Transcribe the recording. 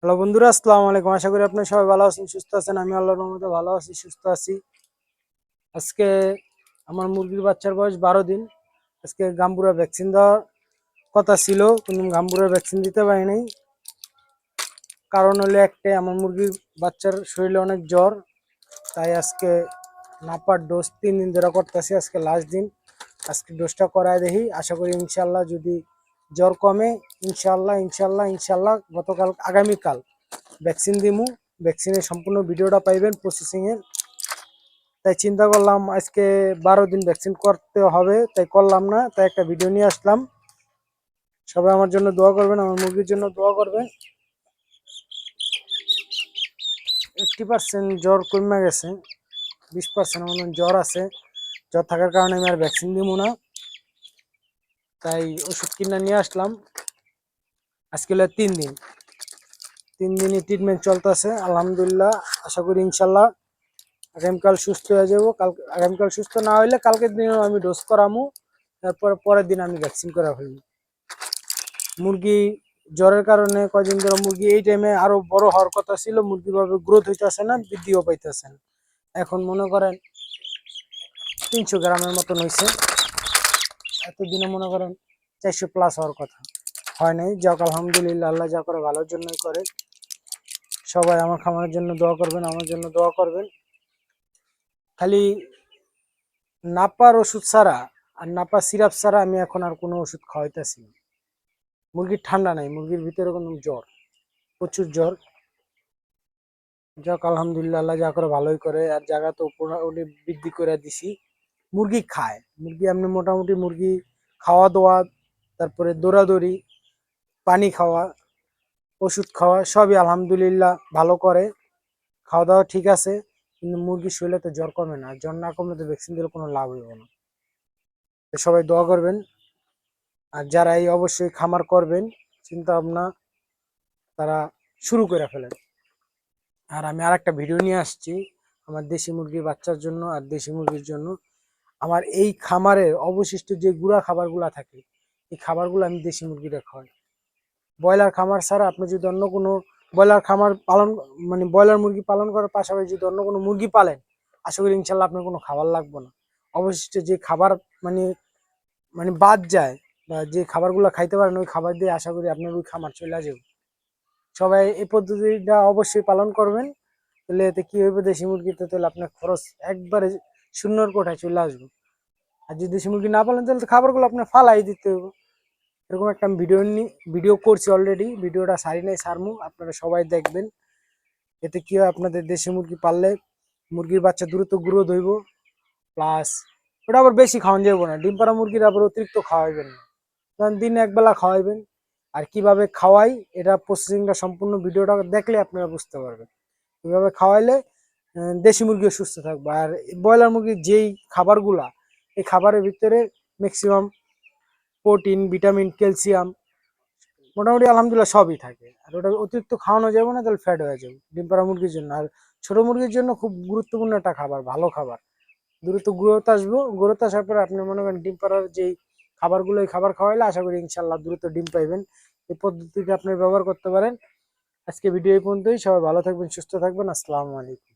Hello বন্ধুরা, আসসালামু আলাইকুম। আশা করি আপনারা সবাই ভালো আছেন, সুস্থ আছেন। আমি আল্লাহর রহমতে ভালো আছি, সুস্থ আছি। আজকে আমার মুরগির বাচ্চার বয়স 12 দিন। আজকে গাম্বুরা ভ্যাকসিন দেওয়ার কথা ছিল, কিন্তু গাম্বুরা ভ্যাকসিন দিতে পারি নাই। কারণ হলো একটাই, আমার মুরগির বাচ্চার শরীরে অনেক জ্বর। তাই আজকে নাপার ডোজ 3 দিন ধরে করতেছি, আজকে লাস্ট দিন। আজকে ডোজটা করায় দেখি, আশা করি ইনশাল্লাহ যদি জ্বর কমে, ইনশাল্লাহ ইনশাল্লাহ ইনশাল্লাহ আগামীকাল ভ্যাকসিন দিমু। ভ্যাকসিনের সম্পূর্ণ ভিডিওটা পাইবেন প্রসেসিং এর। তাই চিন্তা করলাম আজকে 12 দিন ভ্যাকসিন করতে হবে, তাই করলাম না, তাই একটা ভিডিও নিয়ে আসলাম। সবাই আমার জন্য দোয়া করবেন, আমার মুরগির জন্য দোয়া করবেন। 80% জ্বর কমে গেছে, 20% মতন জ্বর আছে। জ্বর থাকার কারণে আমি আর ভ্যাকসিন দিব না, তাই ওষুধ কিনে নিয়ে আসলাম। আজকে হলো 3 দিন, 3 দিনই ট্রিটমেন্ট চলতেছে আলহামদুলিল্লাহ। আশা করি ইনশাল্লাহ আগামীকাল সুস্থ হয়ে যাবো। আগামীকাল সুস্থ না হইলে কালকের দিনেও আমি ডোজ করামু, তারপর পরের দিন আমি ভ্যাকসিন করা ফেলবো। মুরগি জ্বরের কারণে কয়দিন ধরে মুরগি এই টাইমে আরো বড় হওয়ার কথা ছিল, মুরগি ভাবে গ্রোথ হইতেছে না, বৃদ্ধিও পাইতেছে না। এখন মনে করেন 300 গ্রামের মতন হয়েছে। এতদিনে মনে করেন 400+ হওয়ার কথা, হয় নাই। যাক আলহামদুলিল্লাহ, আল্লাহ যা করে ভালোর জন্যই করে। সবাই আমার খামারের জন্য দোয়া করবেন, আমার জন্য দোয়া করবেন। খালি নাপার ওষুধ ছাড়া আর নাপা সিরাপ ছাড়া আমি এখন আর কোনো ওষুধ খাওয়াইতেছি না। মুরগির ঠান্ডা নাই, মুরগির ভিতরে কোনো জ্বর, প্রচুর জ্বর। যাক আলহামদুলিল্লাহ, আল্লাহ যা করে ভালোই করে। আর জায়গা তো মোটামুটি বৃদ্ধি করে দিছি। মুরগি খায়, মুরগি এমনি মোটামুটি মুরগি খাওয়া দাওয়া, তারপরে দৌড়াদৌড়ি, পানি খাওয়া, ওষুধ খাওয়া সবই আলহামদুলিল্লাহ ভালো করে। খাওয়া দাওয়া ঠিক আছে, কিন্তু মুরগির শরীরে তো জ্বর কমে না। জ্বর না কমলে তো ভ্যাকসিন দিলে কোনো লাভ হইব না। তো সবাই দোয়া করবেন। আর যারা এই অবশ্যই খামার করবেন চিন্তা ভাবনা, তারা শুরু করে ফেলেন। আর আমি আর একটা ভিডিও নিয়ে আসছি আমার দেশি মুরগির বাচ্চার জন্য আর দেশি মুরগির জন্য। আমার এই খামারের অবশিষ্ট যে গুঁড়া খাবারগুলা থাকে, এই খাবারগুলো আমি দেশি মুরগিরা খাওয়াই। ব্রয়লার খামার ছাড়া আপনি যদি অন্য কোনো ব্রয়লার খামার পালন, মানে ব্রয়লার মুরগি পালন করার পাশাপাশি যদি অন্য কোনো মুরগি পালেন, আশা করি ইনশাল্লাহ আপনার কোনো খাবার লাগবে না। অবশিষ্ট যে খাবার মানে মানে বাদ যায়, বা যে খাবারগুলো খাইতে পারেন, ওই খাবার দিয়ে আশা করি আপনার ওই খামার চলে যাবে। সবাই এই পদ্ধতিটা অবশ্যই পালন করবেন। তাহলে এতে কি হইবে, দেশি মুরগিতে তাহলে আপনার খরচ একবারে শূন্যর কোঠায় চলে আসবে। আর যদি দেশি মুরগি না পালেন তাহলে তো খাবারগুলো আপনার ফালাই দিতে হবে। এরকম একটা আমি ভিডিও করছি অলরেডি, ভিডিওটা সারি নাই, সারমু, আপনারা সবাই দেখবেন। এতে কি হয়, আপনাদের দেশি মুরগি পাললে মুরগির বাচ্চা দ্রুত গ্রোথ হইব। প্লাস ওটা আবার বেশি খাওয়ান যাবো না, ডিম পাড়া মুরগির আবার অতিরিক্ত খাওয়াইবেন না, কারণ দিনে একবেলা খাওয়াইবেন। আর কিভাবে খাওয়াই, এটা প্রসেসিংটা সম্পূর্ণ ভিডিওটা দেখলে আপনারা বুঝতে পারবেন কিভাবে খাওয়াইলে দেশি মুরগিও সুস্থ থাকবে। আর ব্রয়লার মুরগির যেই খাবারগুলা, এই খাবারের ভিতরে ম্যাক্সিমাম প্রোটিন, ভিটামিন, ক্যালসিয়াম মোটামুটি আলহামদুলিল্লাহ সবই থাকে। আর ওটা অতিরিক্ত খাওয়ানো যাবে না, তাহলে ফ্যাট হয়ে যাবে ডিম পাড়া মুরগির জন্য। আর ছোট মুরগির জন্য খুব গুরুত্বপূর্ণ একটা খাবার, ভালো খাবার। দ্রুত গ্রোথ আসবো, গ্রোথ আসার পরে আপনি মনে করেন ডিম পাড়ার যেই খাবারগুলো, এই খাবার খাওয়াইলে আশা করি ইনশাল্লাহ দ্রুত ডিম পাইবেন। এই পদ্ধতিটা আপনি ব্যবহার করতে পারেন। আজকে ভিডিও এই পর্যন্তই। সবাই ভালো থাকবেন, সুস্থ থাকবেন। আসসালামু আলাইকুম।